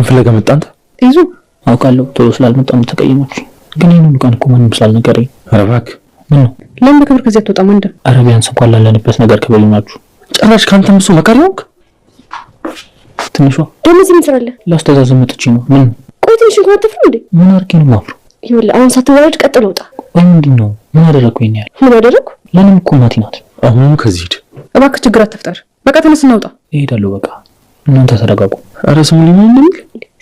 ፍለጋ መጣ አንተ? ይዙ አውቃለሁ ቶሎ ስላልመጣም ተቀየማችሁ። ግን ይሄንን ቃል እኮ ምንም ስላልነገረኝ። ኧረ እባክህ ምን ነው? ለምን በክብር ከዚህ አትወጣም እንደ? ኧረ ቢያንስ እንኳን ላለንበት ነገር ከበሉናችሁ። ጭራሽ ካንተም እሱ መካሪ ሆንክ። ትንሿ ደግሞ እዚህ ምን ትሰራለህ? ላስተዛዝም መጥቼ ነው። ምን ቆይ ትንሽ እንኳን አትፍሩ እንዴ? ምን አድርጌ ነው የማፍረው? ይኸውልህ አሁን ሳትወራጭ ቀጥሎ ውጣ። ወይ ምንድን ነው? ምን አደረኩኝ ያህል? ምን አደረኩ? ለምን እኮ እናቴ ናት። አሁን ከዚህ ሂድ እባክህ፣ ችግር አትፍጠር። በቃ ተነስና ውጣ። እሄዳለሁ በቃ እናንተ ተረጋጉ። ኧረ ስሙ ሊሆን እንደሚል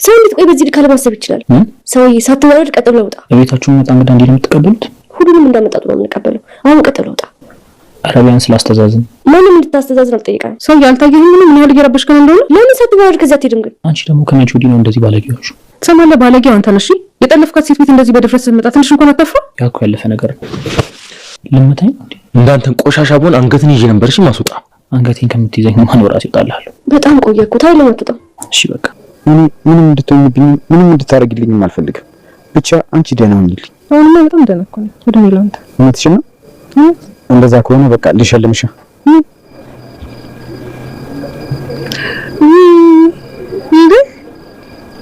ሰው እንዴት ቆይ በዚህ ልክ አለማሰብ ይችላል? ሰውዬ ሳትወራጭ ቀጥሎ ውጣ። ቤታችሁን መጣ እንግዳ እንዴት ነው የምትቀበሉት? ሁሉንም እንዳመጣጡ ነው የምንቀበለው። አሁን ቀጥሎ ውጣ። ኧረ ቢያንስ ላስተዛዝም። ማንም እንድታስተዛዝን አልጠየቀም። ሰው ያልታየህ ምን ያህል እየረበሽከን እንደሆነ ለምን ሳትወራጭ ከዚህ አትሄድም ግን? አንቺ ደግሞ ከመቼ ወዲህ ነው እንደዚህ ባለጌዎች? ትሰማለህ? ባለጌው አንተ ነሽ። የጠለፍካት ሴት ቤት እንደዚህ በድፍረት ስትመጣ ትንሽ እንኳን አታፍራ? ያው ያለፈ ነገር ነው። ልመታኝ እንዴ? እንዳንተን ቆሻሻ ቦን አንገትን ይዤ ነበርሽ ማስወጣ። አንገቴን ከምትይዘኝ ማን ወራስ ይጣልሃል? በጣም ቆየ እኮ ታይለ መጥቶ። እሺ በቃ ምንም እንድትሆንብኝ ምንም እንድታረግልኝም አልፈልግም። ብቻ አንቺ ደህና ሁኚልኝ። አሁንማ በጣም ደህና እኮ ነኝ። ወደ ሚላንተ እውነትሽን ነው። እንደዛ ከሆነ በቃ ልሸልምሽ።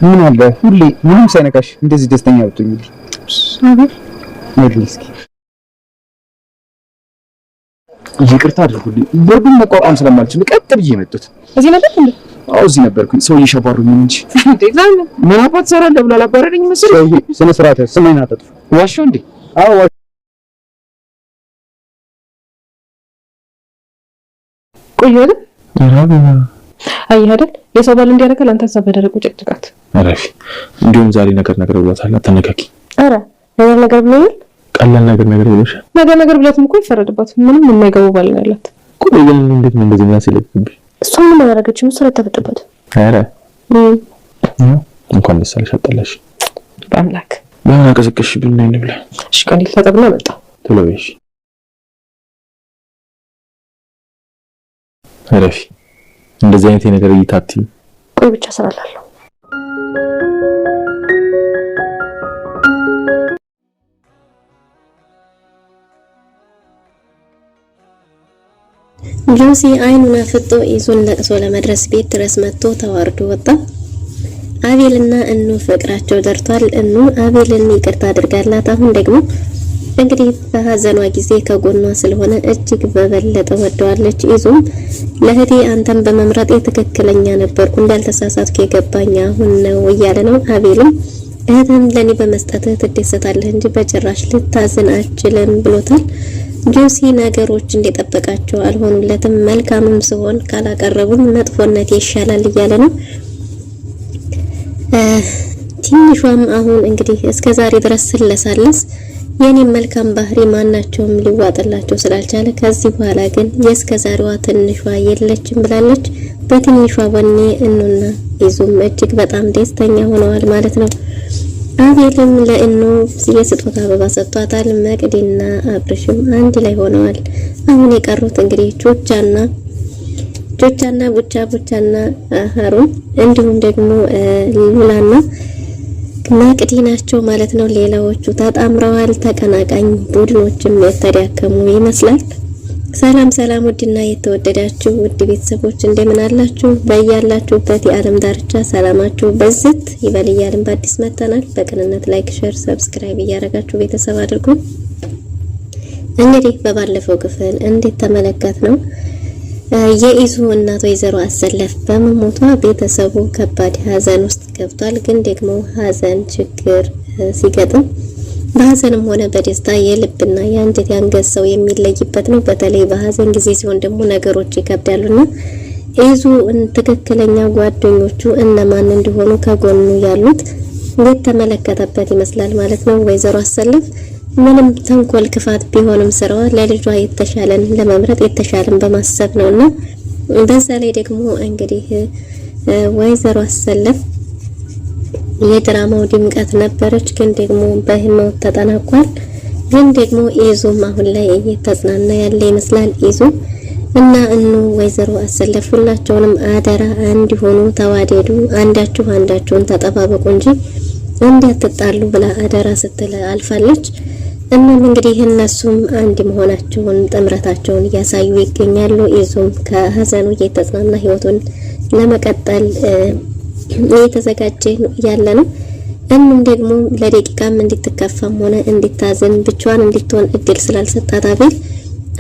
ምን አለ ሁሌ ምንም ሳይነካሽ እንደዚህ ደስተኛ ብትሆኚልኝ። እስኪ ይቅርታ አድርጉልኝ። በሩን መቋቋም ስለማልችል ቀጥ ብዬ መጡት። እዚህ ነበር እንዴ? አዎ እዚህ ነበርኩኝ። ሰው እየሸባሩኝ እንጂ እንዴ ምን አባት ሰራለህ ብሎ አላባረረኝ መሰለኝ። ሰውዬ ስነ ስርዓት ስሜን አጠጥፉ። ዋሽው እንዴ? አዎ ቆይ አይደል? አየህ አይደል? የሰው ባል እንዲያደርጋል አንተ እዛ በደረቁ ጭቅጭቃት። አረፊ እንዲሁም ዛሬ ነገር ብሏታል። አትነካኪ። አረ ነገር ብሎኛል። ቀላል ነገር ብሎሻል። ነገር ብላትም እኮ ይፈረድባት። ምንም የማይገቡ ባል ነው ያላት። ቆይ ግን እንዴት ነው እንደዚህ የሚያስለቅብሽ? እሷ ምንም አላደረገችም። እሷ ተበጥበት። አረ እንኳን ደስ አለሽ። አጣላሽ በአምላክ ባና ቀስቀሽ ብናይ እንብላ። እሺ ቀን ይፈጠብና መጣ ቶሎ በይሽ። አረፊ እንደዚህ አይነት ነገር እይታቲ። ቆይ ብቻ ሰራላለሁ። ጆሲ አይኑን አፍጦ ይዞን ለቅሶ ለመድረስ ቤት ድረስ መጥቶ ተዋርዶ ወጣ። አቤልና እኑ ፍቅራቸው ደርቷል። እኑ አቤልን ይቅርታ አድርጋላት። አሁን ደግሞ እንግዲህ በሐዘኗ ጊዜ ከጎኗ ስለሆነ እጅግ በበለጠ ወደዋለች። ይዞም ለህቴ አንተን በመምረጤ ትክክለኛ ነበርኩ እንዳልተሳሳትኩ የገባኝ አሁን ነው እያለ ነው። አቤልም እህትን ለኔ በመስጠትህ ትደሰታለህ እንጂ በጭራሽ ልታዝን አትችልም ብሎታል። ጆሲ ነገሮች እንደጠበቃቸው አልሆኑለትም። መልካምም ሲሆን ካላቀረቡኝ መጥፎነት ይሻላል እያለ ነው። ትንሿም አሁን እንግዲህ እስከዛሬ ድረስ ስለሳለስ የኔ መልካም ባህሪ ማናቸውም ሊዋጥላቸው ስላልቻለ ከዚህ በኋላ ግን የእስከዛሬዋ ትንሿ የለችም ብላለች። በትንሿ ወኔ እኑና ይዙም እጅግ በጣም ደስተኛ ሆነዋል ማለት ነው። አቤልም ለእኑ የስጦታ አበባ ሰጥቷታል። መቅዲና አብርሽም አንድ ላይ ሆነዋል። አሁን የቀሩት እንግዲህ ጆቻና ቡቻና ሀሩን እንዲሁም ደግሞ ሉላና መቅዲ ናቸው ማለት ነው። ሌላዎቹ ተጣምረዋል። ተቀናቃኝ ቡድኖችም የተዳከሙ ይመስላል። ሰላም ውድና የተወደዳችሁ ውድ ቤተሰቦች እንደምን አላችሁ? በያላችሁበት የዓለም ዳርቻ ሰላማችሁ በዝት ይበል እያልን በአዲስ መተናል። በቅንነት ላይክ፣ ሼር፣ ሰብስክራይብ እያደረጋችሁ ቤተሰብ አድርጉ። እንግዲህ በባለፈው ክፍል እንዴት ተመለከት ነው የኢዙ እናት ወይዘሮ አሰለፍ በመሞቷ ቤተሰቡ ከባድ ሀዘን ውስጥ ገብቷል። ግን ደግሞ ሀዘን ችግር ሲገጥም በሀዘንም ሆነ በደስታ የልብና የአንጀት ያንገት ሰው የሚለይበት ነው። በተለይ በሀዘን ጊዜ ሲሆን ደግሞ ነገሮች ይከብዳሉና ኢዙ ትክክለኛ ጓደኞቹ እነማን እንደሆኑ ከጎኑ ያሉት የተመለከተበት ይመስላል ማለት ነው። ወይዘሮ አሰለፍ ምንም ተንኮል ክፋት ቢሆንም ስራዋ ለልጇ የተሻለን ለመምረጥ የተሻለን በማሰብ ነውና በዛ ላይ ደግሞ እንግዲህ ወይዘሮ አሰለፍ የድራማው ድምቀት ነበረች። ግን ደግሞ በህመም ተጠናቋል። ግን ደግሞ ኢዙም አሁን ላይ እየተጽናና ያለ ይመስላል። ኢዙ እና እኑ ወይዘሮ አሰለፍ ሁላቸውንም አደራ እንዲሆኑ ተዋደዱ፣ አንዳችሁን ተጠባበቁ እንጂ እንዳትጣሉ ብላ አደራ ስትል አልፋለች። እናም እንግዲህ እነሱም አንድ መሆናቸውን ጥምረታቸውን እያሳዩ ይገኛሉ። ኢዙም ከሀዘኑ እየተጽናና ህይወቱን ለመቀጠል እየተዘጋጀ ያለ ነው። እንም ደግሞ ለደቂቃም እንድትከፋም ሆነ እንድታዘን ብቻዋን እንድትሆን እድል ስላልሰጣት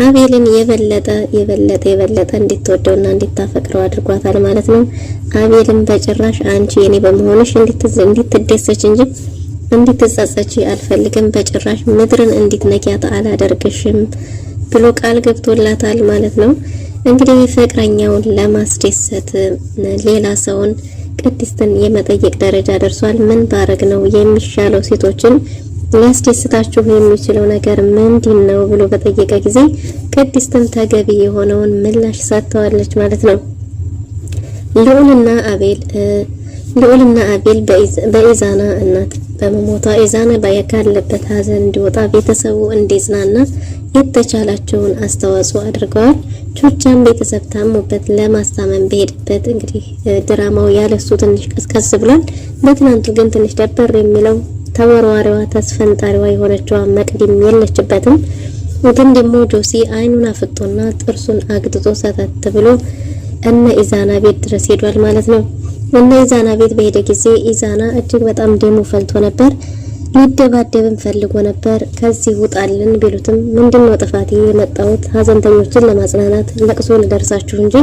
አቤልን የበለጠ እንድትወደውና እንድታፈቅረው አድርጓታል ማለት ነው። አቤልን በጭራሽ አንቺ የኔ በመሆንሽ እንድትደሰች እንጂ እንድትጸጸች አልፈልግም፣ በጭራሽ ምድርን እንድትነኪያት አላደርግሽም ብሎ ቃል ገብቶላታል ማለት ነው። እንግዲህ ፍቅረኛውን ለማስደሰት ሌላ ሰውን ቅድስትን የመጠየቅ ደረጃ ደርሷል። ምን ባረግ ነው የሚሻለው? ሴቶችን ሊያስደስታችሁ የሚችለው ነገር ምንድነው ብሎ በጠየቀ ጊዜ ቅድስትን ተገቢ የሆነውን ምላሽ ሰጥተዋለች ማለት ነው። ልዑልና አቤል በኢዛና እናት በመሞቷ ኢዛና ባያካለበት ሀዘን እንዲወጣ ቤተሰቡ እንዲጽናና የተቻላቸውን አስተዋጽኦ አድርገዋል። ቹቻም ቤተሰብ ታሞበት ለማስታመም በሄድበት እንግዲህ ድራማው ያለሱ ትንሽ ቀዝቀዝ ብሏል። በትናንቱ ግን ትንሽ ደበር የሚለው ተወርዋሪዋ ተስፈንጣሪዋ የሆነችዋ መቅዲም የለችበትም። ግን ደግሞ ጆሲ አይኑን አፍጦና ጥርሱን አግጥጦ ሰተት ብሎ እነ ኢዛና ቤት ድረስ ሄዷል ማለት ነው። እነ ኢዛና ቤት በሄደ ጊዜ ኢዛና እጅግ በጣም ደሙ ፈልቶ ነበር። ሊደባደብም ፈልጎ ነበር። ከዚህ ውጣልን ቢሉትም ምንድነው ጥፋቴ? የመጣሁት ሀዘንተኞችን ለማጽናናት ለቅሶ ልደርሳችሁ እንጂ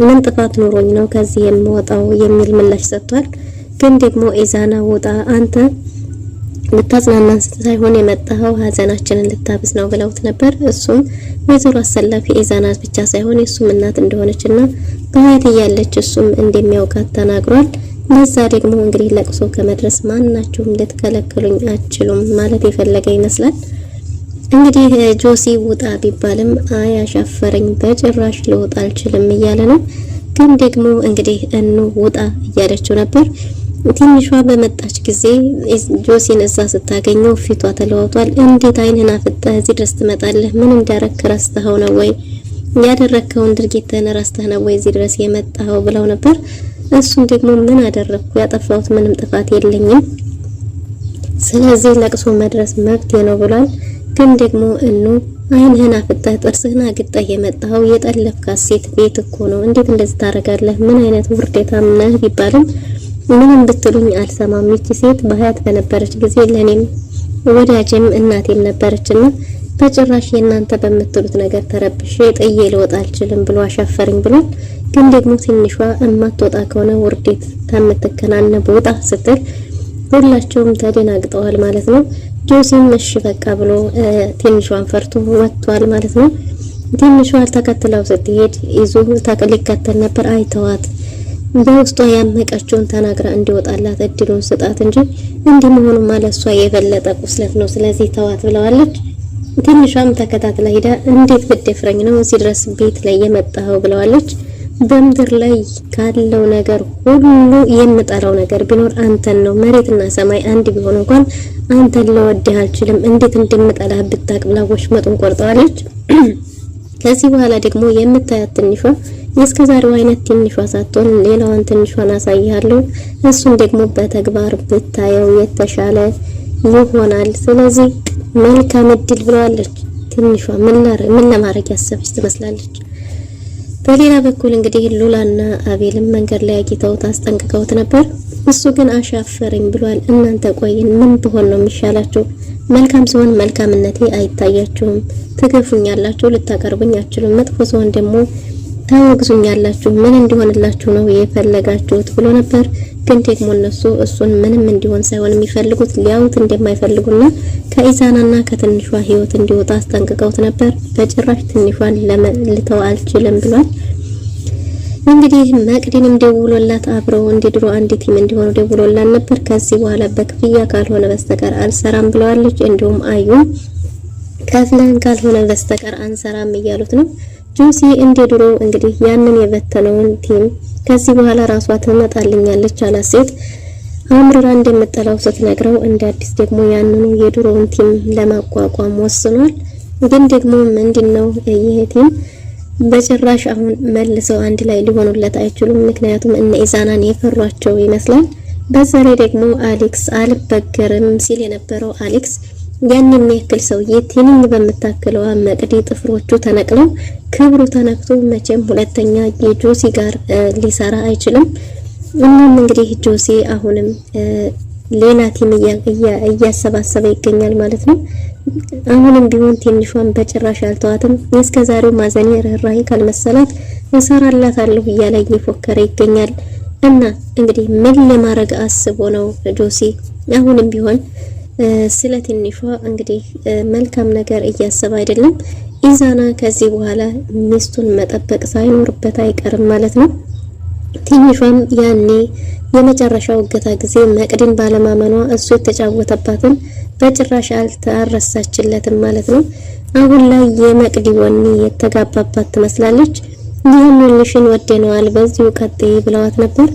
ምን ጥፋት ኖሮኝ ነው ከዚህ የምወጣው የሚል ምላሽ ሰጥቷል። ግን ደግሞ ኢዛና ውጣ፣ አንተ ልታጽናናን ሳይሆን የመጣኸው ሀዘናችንን ልታብስ ነው ብለውት ነበር። እሱም ወይዘሮ አሰላፊ ኢዛና ብቻ ሳይሆን የሱም እናት እንደሆነችና በህይወት እያለች እሱም እንደሚያውቃት ተናግሯል። ለዛ ደግሞ እንግዲህ ለቅሶ ከመድረስ ማናችሁም ልትከለክሉኝ አትችሉም ማለት የፈለገ ይመስላል። እንግዲህ ጆሲ ውጣ ቢባልም አያሻፈረኝ በጭራሽ ልወጣ አልችልም እያለ ነው። ግን ደግሞ እንግዲህ ውጣ እያለችው ነበር። ትንሿ በመጣች ጊዜ ጆሲን እዛ ስታገኘው ፊቷ ተለዋውጧል። እንዴት አይንህን አፍጠህ እዚህ ድረስ ትመጣለህ? ምን እንዳረክ ረስተኸው ነው ወይ? ያደረከውን ድርጊትህን ረስተህ ነው ወይ እዚህ ድረስ የመጣኸው ብለው ነበር። እሱም ደግሞ ምን አደረኩ? ያጠፋሁት ምንም ጥፋት የለኝም፣ ስለዚህ ለቅሶ መድረስ መብቴ ነው ብሏል። ግን ደግሞ አይንህን አፍጠህ ጥርስህን አግጠህ የመጣኸው የጠለፍካት ሴት ቤት እኮ ነው። እንዴት እንደዚህ ታደርጋለህ? ምን አይነት ውርደታም ነህ ቢባልም ምንም ብትሉኝ አልሰማም። ይቺ ሴት በሀያት በነበረች ጊዜ ለኔም ወዳጅም እናቴም ነበረችና በጭራሽ የእናንተ በምትሉት ነገር ተረብሼ ጥዬ ልወጣ አልችልም ብሎ አሻፈረኝ ብሏል። ግን ደግሞ ትንሿ እማትወጣ ከሆነ ውርዴት ከምትከናነብ ወጣ ስትል ሁላቸውም ተደናግጠዋል ማለት ነው። ጆሲም እሺ በቃ ብሎ ትንሿን ፈርቶ ወጥቷል ማለት ነው። ትንሿ ተከትለው ስትሄድ ይዞ ሊከተል ነበር። አይተዋት በውስጧ ያመቀችውን ተናግራ እንዲወጣላት እድሉን ስጣት እንጂ እንዲህ መሆኑ ማለት እሷ የበለጠ ቁስለት ነው፣ ስለዚህ ተዋት ብለዋለች። ትንሿም ተከታትላ ሄዳ እንዴት ብትደፍረኝ ነው እዚህ ድረስ ቤት ላይ የመጣኸው ብለዋለች። በምድር ላይ ካለው ነገር ሁሉ የምጠላው ነገር ቢኖር አንተን ነው። መሬትና ሰማይ አንድ ቢሆን እንኳን አንተን ልወድህ አልችልም። እንዴት እንደምጠላህ ብታቅ ብላ ወሽመጡን ቆርጠዋለች። ከዚህ በኋላ ደግሞ የምታያት ትንሿ የእስከዛሬው አይነት ትንሿ ሳትሆን ሌላዋን ትንሿን አሳይሃለሁ፣ እሱን ደግሞ በተግባር ብታየው የተሻለ ይሆናል። ስለዚህ መልካም እድል ብለዋለች። ትንሿ ምን ለማድረግ ያሰበች ትመስላለች። በሌላ በኩል እንግዲህ ሉላና አቤልም መንገድ ላይ አግኝተውት አስጠንቅቀውት ነበር። እሱ ግን አሻፈረኝ ብሏል። እናንተ ቆይን ምን ብሆን ነው የሚሻላችሁ? መልካም ሲሆን መልካምነቴ አይታያችሁም፣ ትገፉኛላችሁ፣ ልታቀርቡኝ አትችሉም። መጥፎ ሲሆን ደግሞ ታወግዙኛላችሁ። ምን እንዲሆንላችሁ ነው የፈለጋችሁት ብሎ ነበር። ግን ደግሞ እነሱ እሱን ምንም እንዲሆን ሳይሆን የሚፈልጉት ሊያዩት እንደማይፈልጉና ከኢዛናና ከትንሿ ህይወት እንዲወጣ አስጠንቅቀውት ነበር። በጭራሽ ትንሿን ልተው አልችልም ብሏል። እንግዲህ መቅዲንም ደውሎላት አብረው እንዲድሮ አንድ ቲም እንዲሆኑ ደውሎላት ነበር። ከዚህ በኋላ በክፍያ ካልሆነ በስተቀር አልሰራም ብለዋለች። እንዲሁም አዩም ከፍለን ካልሆነ በስተቀር አንሰራም እያሉት ነው። ጆሲ እንደ ድሮ እንግዲህ ያንን የበተነውን ቲም ከዚህ በኋላ ራሷ ትመጣልኛለች አላት። ሴት አምርራ እንደምጠላው ስትነግረው እንደ አዲስ ደግሞ ያንኑ የድሮውን ቲም ለማቋቋም ወስኗል። ግን ደግሞ ምንድነው ይሄ ቲም በጭራሽ አሁን መልሰው አንድ ላይ ሊሆኑለት አይችሉም። ምክንያቱም እነ ኢዛናን የፈሯቸው ይመስላል። በዛ ላይ ደግሞ አሌክስ አልበገርም ሲል የነበረው አሌክስ ያን የሚያክል ሰውዬ ትንኝ በመታከለው መቅዲ ጥፍሮቹ ተነቅለው ክብሩ ተነክቶ መቼም ሁለተኛ የጆሲ ጋር ሊሰራ አይችልም። እናም እንግዲህ ጆሲ አሁንም ሌላ ቲም እያሰባሰበ ይገኛል ማለት ነው። አሁንም ቢሆን ትንሿን በጭራሽ አልተዋትም። እስከዛሬው ማዘኔ ርህራሄ ካልመሰላት እሰራላታለሁ እያለ እየፎከረ ይገኛል። እና እንግዲህ ምን ለማድረግ አስቦ ነው ጆሲ አሁንም ቢሆን ስለ ትንሿ እንግዲህ መልካም ነገር እያሰበ አይደለም። ኢዛና ከዚህ በኋላ ሚስቱን መጠበቅ ሳይኖርበት አይቀርም ማለት ነው። ትንሿም ያኔ የመጨረሻው እገታ ጊዜ መቅድን ባለማመኗ እሱ የተጫወተባትን በጭራሽ አልተረሳችለትም ማለት ነው። አሁን ላይ የመቅዲ ወኔ የተጋባባት ትመስላለች። ይህንን ልሽን ወደነዋል በዚሁ ቀጥይ ብለዋት ነበር።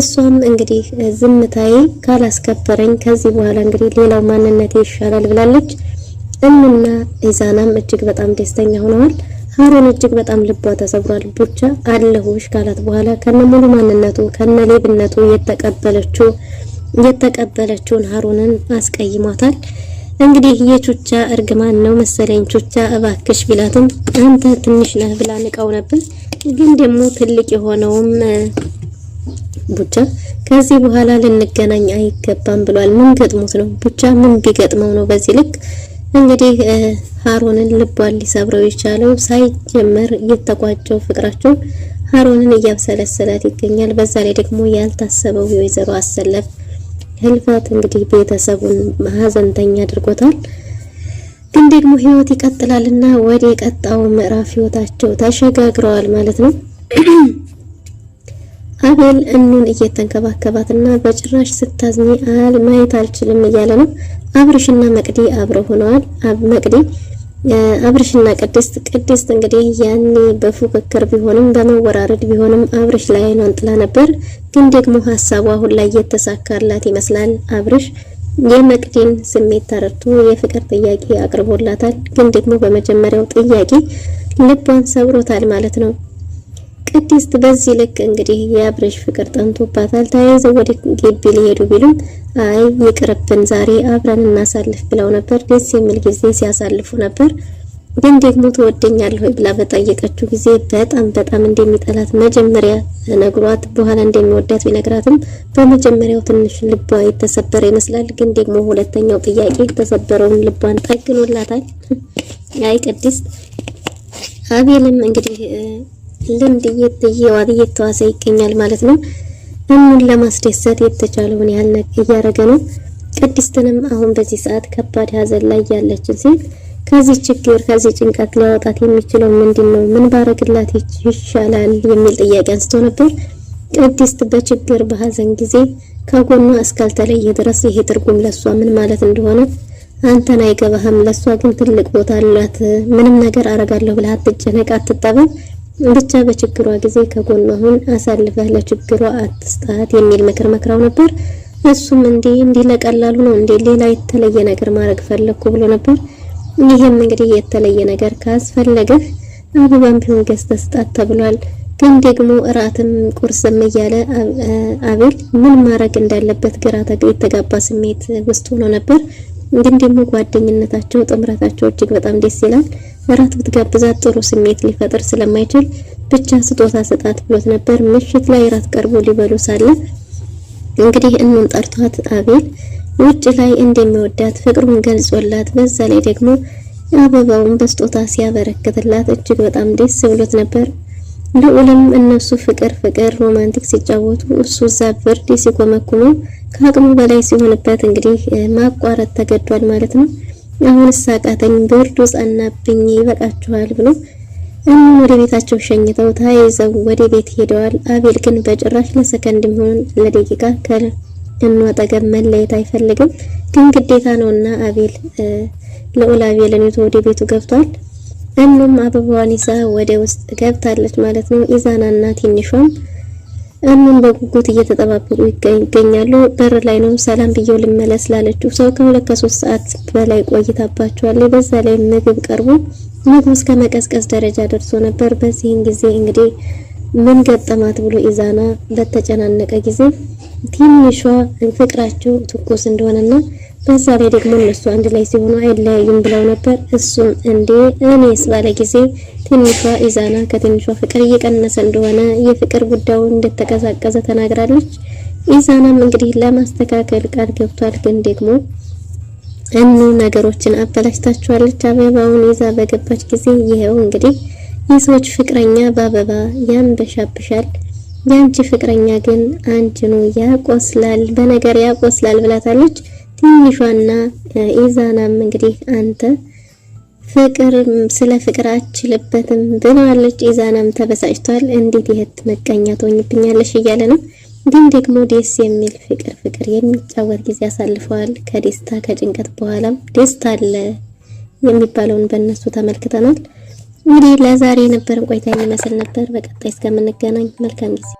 እሷም እንግዲህ ዝምታዬ ካላስከበረኝ ከዚህ በኋላ እንግዲህ ሌላው ማንነቴ ይሻላል ብላለች። እና ኢዛናም እጅግ በጣም ደስተኛ ሆነዋል። ሀሩን እጅግ በጣም ልቧ ተሰብሯል። ቡቻ አለሁሽ ካላት በኋላ ከነሙሉ ማንነቱ ከነሌብነቱ የተቀበለችውን ሀሩንን አስቀይሟታል። እንግዲህ የቹቻ እርግማን ነው መሰለኝ ቹቻ እባክሽ ቢላትም አንተ ትንሽ ነህ ብላ ንቀው ነበር። ግን ደግሞ ትልቅ የሆነውም ቡቻ ከዚህ በኋላ ልንገናኝ አይገባም ብሏል። ምን ገጥሞት ነው ቡቻ? ምን ቢገጥመው ነው በዚህ ልክ እንግዲህ ሀሩንን ልቧን ሊሰብረው የቻለው? ሳይጀመር የተቋጨው ፍቅራቸው ሀሩንን እያብሰለሰላት ይገኛል። በዛ ላይ ደግሞ ያልታሰበው የወይዘሮ አሰለፍ ህልፈት እንግዲህ ቤተሰቡን ሀዘንተኛ አድርጎታል። ግን ደግሞ ህይወት ይቀጥላልና ወደ ቀጣው ምዕራፍ ህይወታቸው ተሸጋግረዋል ማለት ነው። አቤል እኑን እየተንከባከባትና በጭራሽ ስታዝኒ ማየት አልችልም እያለ ነው። አብርሽና መቅዲ አብረው ሆነዋል። አብርሽና ቅድስት እንግዲህ ያኔ በፉክክር ቢሆንም በመወራረድ ቢሆንም አብርሽ ላይ አይኗን ጥላ ነበር። ግን ደግሞ ሀሳቡ አሁን ላይ የተሳካላት ይመስላል። አብርሽ የመቅዲን ስሜት ተረድቶ የፍቅር ጥያቄ አቅርቦላታል። ግን ደግሞ በመጀመሪያው ጥያቄ ልቧን ሰብሮታል ማለት ነው። ቅድስት በዚህ ልክ እንግዲህ የአብርሽ ፍቅር ጠንቶባታል። ተያይዘው ወደ ግቢ ሊሄዱ ቢሉም አይ ይቅርብን ዛሬ አብረን እናሳልፍ ብለው ነበር። ደስ የሚል ጊዜ ሲያሳልፉ ነበር። ግን ደግሞ ትወደኛለህ ወይ ብላ በጠየቀችው ጊዜ በጣም እንደሚጠላት መጀመሪያ ነግሯት በኋላ እንደሚወዳት ቢነግራትም በመጀመሪያው ትንሽ ልቧ የተሰበረ ይመስላል። ግን ደግሞ ሁለተኛው ጥያቄ የተሰበረውን ልቧን ጠግኖላታል። አይ ቅድስት አቤልም እንግዲህ ልምድ እየተዋሰ ይገኛል ማለት ነው። እሙን ለማስደሰት የተቻለውን ያህል እያደረገ ነው። ቅድስትንም አሁን በዚህ ሰዓት ከባድ ሀዘን ላይ ያለችን ሴት ከዚህ ችግር ከዚህ ጭንቀት ሊያወጣት የሚችለው ምንድነው? ምን ባረግላት ይሻላል የሚል ጥያቄ አንስቶ ነበር። ቅድስት በችግር በሀዘን ጊዜ ከጎኗ እስካልተለየ ድረስ ይሄ ትርጉም ለሷ ምን ማለት እንደሆነ አንተን አይገባህም። ለሷ ግን ትልቅ ቦታ አላት። ምንም ነገር አረጋለሁ ብለህ አትጨነቅ፣ አትጠበብ ብቻ በችግሯ ጊዜ ከጎኗ ሁን፣ አሳልፈህ ለችግሯ አትስጣት የሚል ምክር መክራው ነበር። እሱም እንዲህ ለቀላሉ ነው ሌላ የተለየ ነገር ማድረግ ፈለኩ ብሎ ነበር። ይሄም እንግዲህ የተለየ ነገር ካስፈለገህ አበባም ቢሆን ገዝተህ ስጣት ተብሏል። ግን ደግሞ እራትም ቁርስም እያለ አቤል ምን ማድረግ እንዳለበት ግራ የተጋባ ስሜት ውስጥ ሆኖ ነበር። ግን ደግሞ ጓደኝነታቸው ጥምረታቸው እጅግ በጣም ደስ ይላል። እራት ብትጋብዛት ጥሩ ስሜት ሊፈጥር ስለማይችል ብቻ ስጦታ ስጣት ብሎት ነበር። ምሽት ላይ እራት ቀርቦ ሊበሉ ሳለ እንግዲህ እኑን ጠርቷት አቤል ውጭ ላይ እንደሚወዳት ፍቅሩን ገልጾላት በዛ ላይ ደግሞ አበባውን በስጦታ ሲያበረክትላት እጅግ በጣም ደስ ብሎት ነበር። ልዑልም እነሱ ፍቅር ሮማንቲክ ሲጫወቱ እሱ እዛ ብርድ ሲኮመኩሙ ከአቅሙ በላይ ሲሆንበት እንግዲህ ማቋረጥ ተገዷል ማለት ነው። አሁን ሳቃተኝ ብርዱ ጸናብኝ ይበቃችኋል ብሎ እኑን ወደ ቤታቸው ሸኝተው ተያይዘው ወደ ቤት ሄደዋል። አቤል ግን በጭራሽ ለሰከንድም ሆነ ለደቂቃ ከእኑ አጠገብ መለየት አይፈልግም። ግን ግዴታ ነውና አቤል ልዑል አቤልን ይዞ ወደ ቤቱ ገብቷል። እኑም አበባዋን ይዛ ወደ ውስጥ ገብታለች ማለት ነው። ኢዛናና ትንሿም እኑን በጉጉት እየተጠባበቁ ይገኛሉ። በር ላይ ነው ሰላም ብየው ልመለስ ላለችው ሰው ከ2-3 ሰዓት በላይ ቆይታባቸዋለች። በዛ ላይ ምግብ ቀርቦ ምግቡ እስከ መቀዝቀዝ ደረጃ ደርሶ ነበር። በዚህን ጊዜ እንግዲህ ምን ገጠማት ብሎ ኢዛና በተጨናነቀ ጊዜ ትንሿ ፍቅራቸው ትኩስ እንደሆነና በዛ ላይ ደግሞ እነሱ አንድ ላይ ሲሆኑ አይለያዩም ብለው ነበር። እሱም እንዴ እኔስ ባለ ጊዜ ትንሿ ኢዛና ከትንሿ ፍቅር እየቀነሰ እንደሆነ የፍቅር ጉዳዩ እንደተቀዛቀዘ ተናግራለች። ኢዛናም እንግዲህ ለማስተካከል ቃል ገብቷል። ግን ደግሞ ነገሮችን አበላሽታችኋለች። አበባውን ይዛ በገባች ጊዜ ይሄው እንግዲህ የሰዎች ፍቅረኛ በአበባ ያንበሻብሻል፣ ያንቺ ፍቅረኛ ግን አንቺኑ ያቆስላል፣ በነገር ያቆስላል ብላታለች። ትንሿና ኢዛናም እንግዲህ አንተ ፍቅር ስለ ፍቅር አችልበትም ብለዋለች። ኢዛናም ተበሳጭቷል። እንዴት ይሄት መቀኛ ትሆኝብኛለሽ እያለ ነው። ግን ደግሞ ደስ የሚል ፍቅር የሚጫወት ጊዜ አሳልፈዋል። ከደስታ ከጭንቀት በኋላም ደስታ አለ የሚባለውን በእነሱ ተመልክተናል። እንግዲህ ለዛሬ የነበረን ቆይታ የሚመስል ነበር። በቀጣይ እስከምንገናኝ መልካም ጊዜ